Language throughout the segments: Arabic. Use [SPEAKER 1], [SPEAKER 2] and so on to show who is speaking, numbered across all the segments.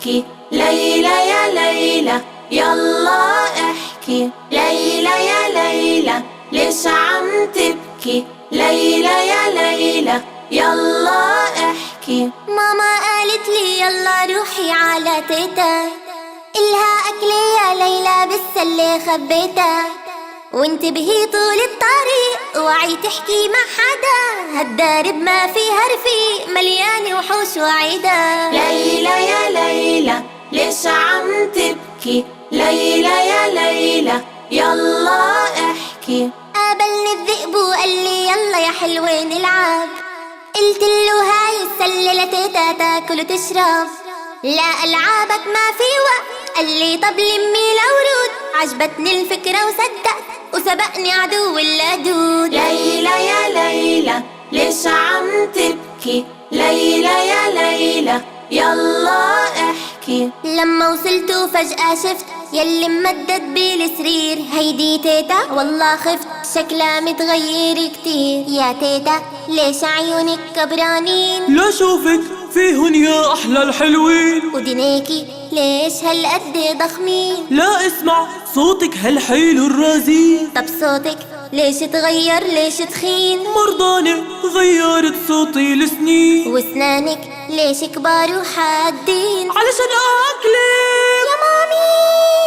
[SPEAKER 1] تبكي ليلى يا ليلى يلا احكي ليلى يا ليلى ليش عم تبكي ليلى يا ليلى يلا احكي.
[SPEAKER 2] ماما قالت لي يلا روحي على تيتا إلها أكلي يا ليلى بالسلة خبيتها وانتبهي طول الطريق اوعي تحكي مع حدا هالدرب ما فيها رفيق مليان وحوش وعيدا.
[SPEAKER 1] ليلى يا ليلى ليش عم تبكي ليلى يا ليلى يلا احكي.
[SPEAKER 2] قابلني الذئب وقال لي يلا يا حلوة نلعب قلت له هاي السلة لتيتا تاكل وتشرب لا ألعابك ما في وقت قال لي طب لمي الورود عجبتني الفكرة وصدقت وسبقني عدو اللدود.
[SPEAKER 1] ليلى يا ليلى ليش عم تبكي ليلى يا ليلى يلا احكي.
[SPEAKER 2] لما وصلت فجأة شفت يلي ممدد بالسرير هيدي تيتا والله خفت شكلها متغير كتير. يا تيتا ليش عيونك كبرانين
[SPEAKER 3] لا شوفك فيهن يا أحلى الحلوين
[SPEAKER 2] ودنيكي ليش هالقد ضخمين.
[SPEAKER 3] لا اسمع صوتك هالحيل الرزين
[SPEAKER 2] طب صوتك ليش تغير ليش تخين
[SPEAKER 3] مرضانة غيرت صوتي لسنين
[SPEAKER 2] واسنانك ليش كبار وحادين
[SPEAKER 3] علشان أكلك
[SPEAKER 2] يا مامي.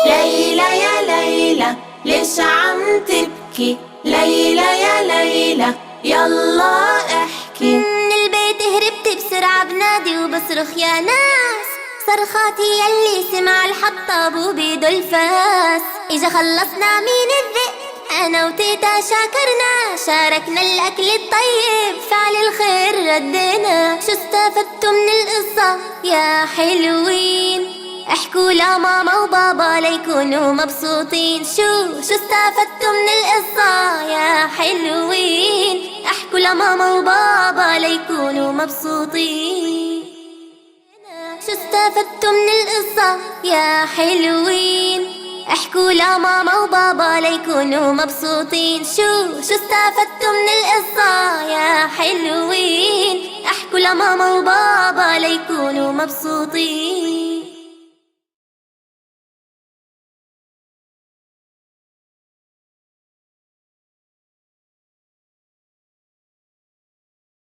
[SPEAKER 1] ليلى يا ليلى ليش عم تبكي ليلى يا ليلى يلا احكي.
[SPEAKER 2] من البيت هربت بسرعة بنادي وبصرخ يا ناس صرخاتي يلي سمع الحطاب وبيدو الفاس إجا خلصنا من الذئب أنا وتيتا شاكرنا شاركنا الأكل الطيب فعل الخير ردينا. شو استفدتوا من القصة يا حلوين احكوا لماما وبابا ليكونوا مبسوطين. شو استفدتوا من القصة يا حلوين احكوا لماما وبابا ليكونوا مبسوطين. شو استفدتوا من القصة يا حلوين احكوا لماما وبابا ليكونوا مبسوطين. شو استفدتوا من القصة يا حلوين احكوا لماما وبابا ليكونوا مبسوطين.